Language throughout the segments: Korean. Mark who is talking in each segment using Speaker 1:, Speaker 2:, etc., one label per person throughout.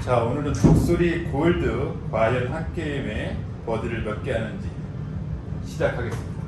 Speaker 1: 자, 오늘은 독수리 골드 과연 한 게임에 버디를 몇 개 하는지 시작하겠습니다.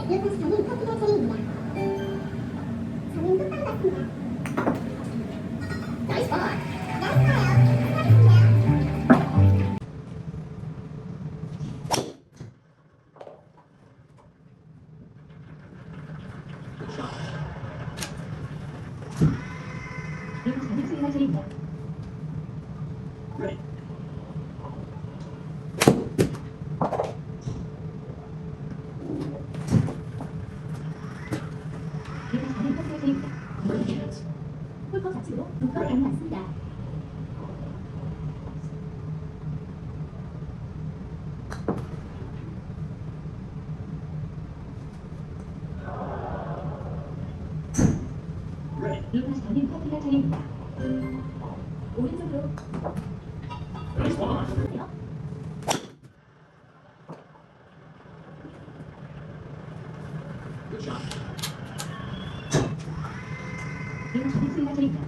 Speaker 2: 이곳 저는 커피가 차례입니다. 저는 뚝방 같습니다. 나이스 볼! 홀컵 좌측으로 눈컵 가는 맞습니다. 이곳 저는 커피가 차례입니다. 오른쪽으로 이곳 저는 수위가 차례입니다.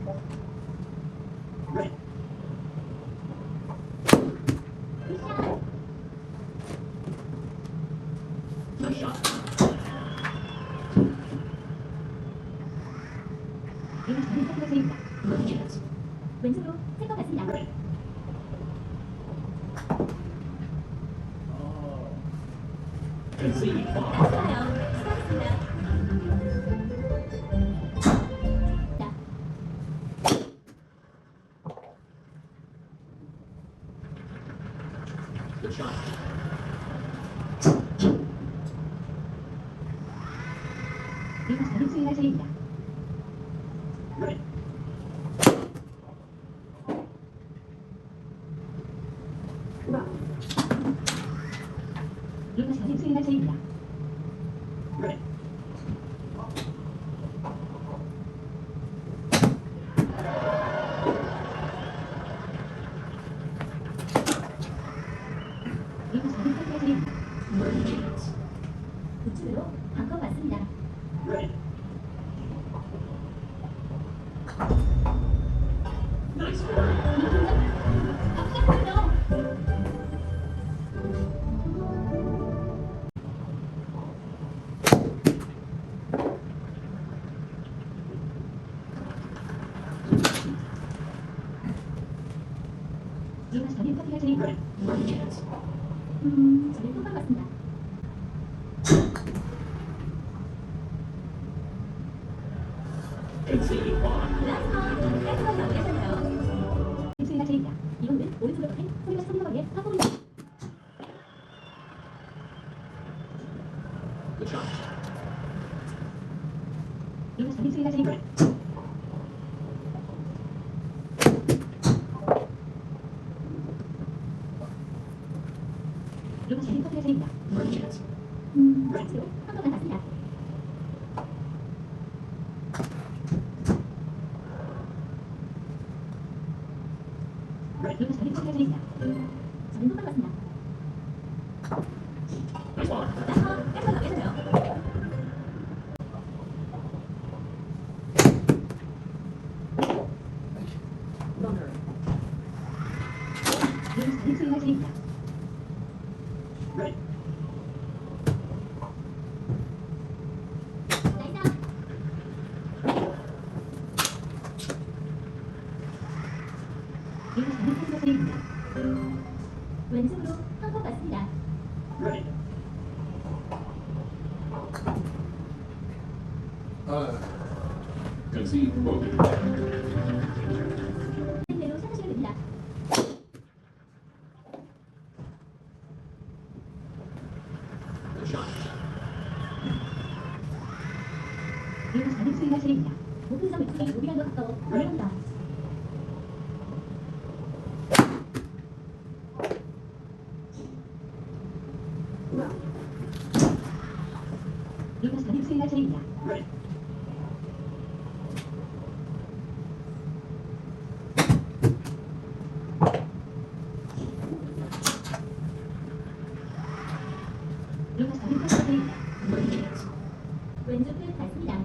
Speaker 2: 이곳 저는 커피가 차례입니다. 왼쪽으로 색깔 같습니다. 이곳 저는 수위가 차례입니다. 이곳 저는 수위가 차례입니다. 이곳 저는 커피가 차례입니다. 우측으로 방컵 맞습니다. 이곳 저는 커피가 차례입니다. 저는 톡방 같습니다. 수위가 차례입니다. 이거는 오른쪽으로 가는 소리가 소리가 거리의 파포입니다. 이곳 저는 수위가 차례입니다. 이곳 저는 커피가 차례입니다. 좌측으로 한 번만 갔습니다. 이곳 저는 커피가 차례입니다. 저는 톡방 같습니다. 깔끔하게 해줘요. 이곳 저는 수위가 차례입니다. 이곳 저는 커피가 차례입니다. 왼쪽으로 한컵 맞습니다. 대로 생각하시면 됩니다. 수행할 차례입니다. 루카스 다빈 선수의 차례입니다. 왼쪽 끝 받습니다.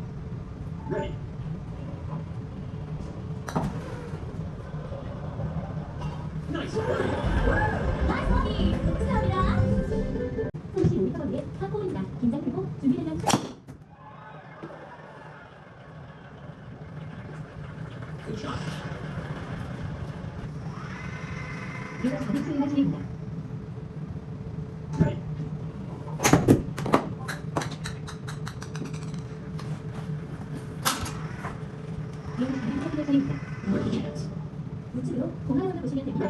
Speaker 2: 나이스 축하합니다. 35m 거리의 파포입니다. 긴장 풀고 준비되면 루카스 다빈 수행할 차례입니다. 루카스 다빈 선수의 차례입니다. 우측으로 공항으로 보시면 됩니다.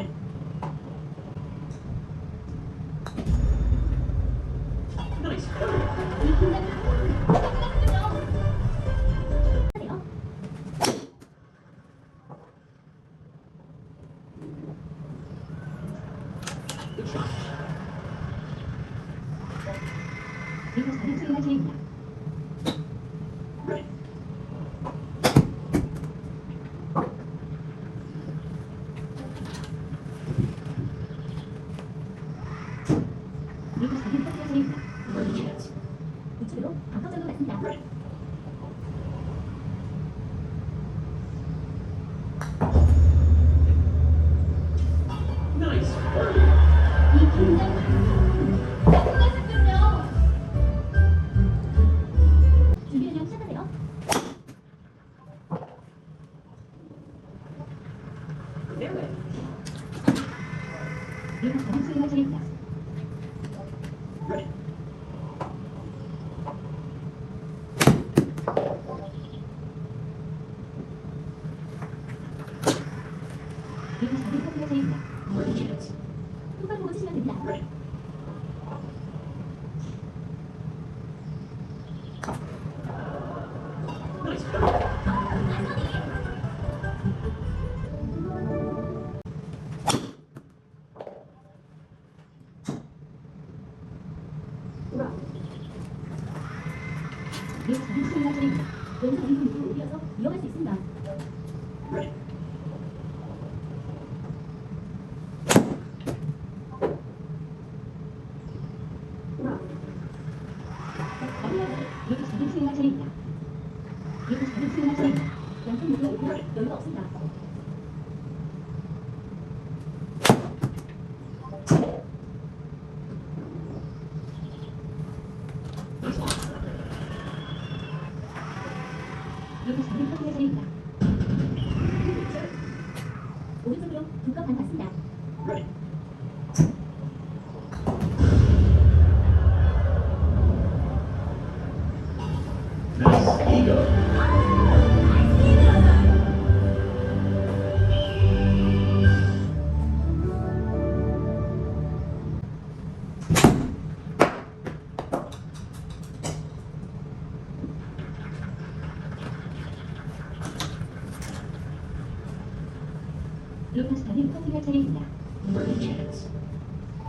Speaker 2: 이 긴장 하세요. 루카스 다빈 수행할 차례입니다. 루카스 다빈 선수의 차례입니다. 우측으로 바깥쪽으로 갔습니다. 이 긴장 끝났군요. 준비되면 시작하세요. 루카스 다빈 수행할 차례입니다. 루카스 다빈 선수의 차례입니다. 똑바로 보고 치시면 됩니다. 루카스 다빈 수행할 차례입니다. 왼쪽 왼손으로 이어서 이어갈 수 있습니다. 루카스 다빈 수행할 차례입니다. 루카스 다빈 수행할 차례입니다. 양손 모두 오히려 여유가 없습니다. 루카스 다빈 선수의 차례입니다. 오른쪽으로 두 컵 반 받습니다. 루카스 다빈 선수의 차례입니다.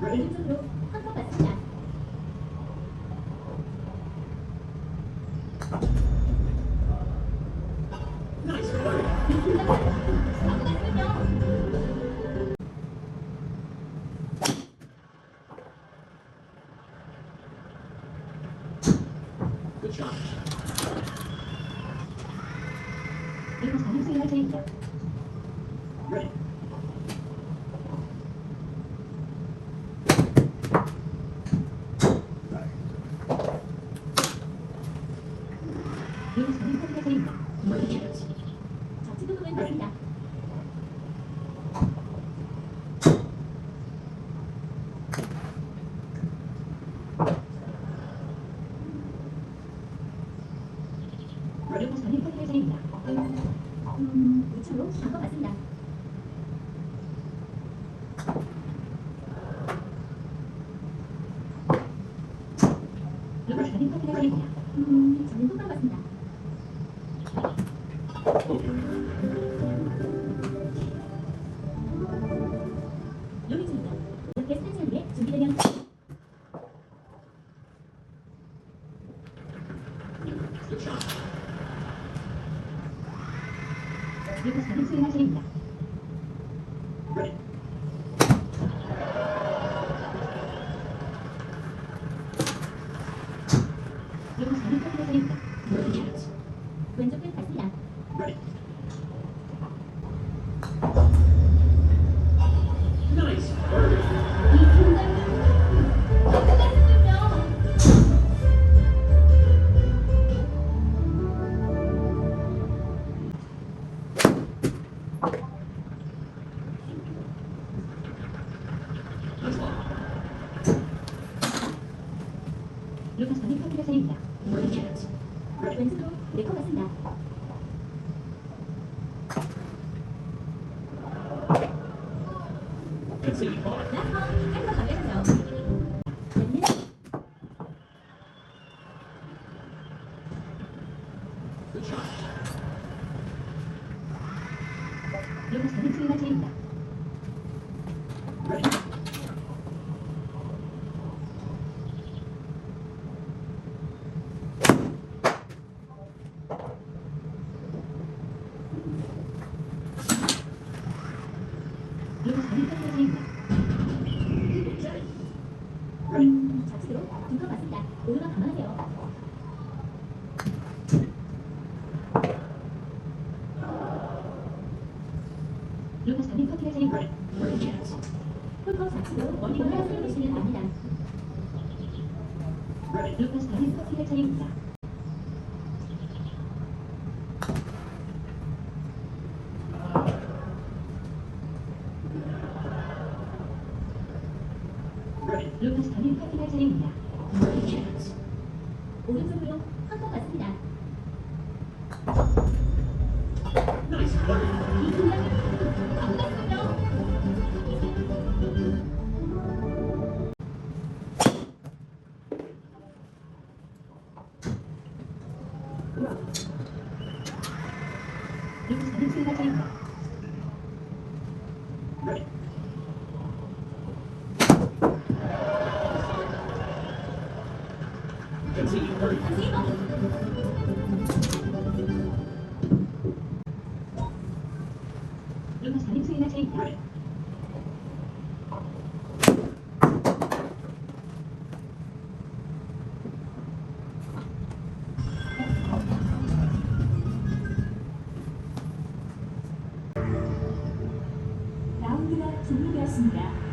Speaker 2: 왼쪽으로 한 컵 받습니다. 이 긴장 끝났군요. 루카스 다빈 수행할 차례입니다. 루카스 다빈 선수의 차례입니다. 좌측 부분을 받습니다. 루카스 다빈 선수의 차례입니다. 우측으로 바꿔 받습니다. 루카스 다빈 선수의 차례입니다. 저는 똑바로 받습니다. 요리 중입니다. 이렇게 스트레칭을 위해 준비되면 차례입니다. 왼쪽 끝 같습니다. 이 순간 끝났군요. 루카스 바디 커트가 차례입니다. 왼쪽으로 네컷 같습니다. 한번 가겠죠. 네. 루카스 바디 스윙가 차례입니다. 루카스 바디 커트가 차례입니다. 좌측으로 두컷 맞습니다. 오르막 감안하세요. 루카스 바디 커트가 차례입니다. 홀컵 좌측으로 멀리 올라가서 보시면 됩니다. 루카스 바디 커트가 차례입니다. 루카스 바디 커트가 차례입니다. 오른쪽으로 한컵 같습니다. 이 순간 끝났군요. 루카스 바디 스윙가 차례입니다. 루카스 바디 스윙가 차례입니다.
Speaker 3: 라운드가 종료되었습니다.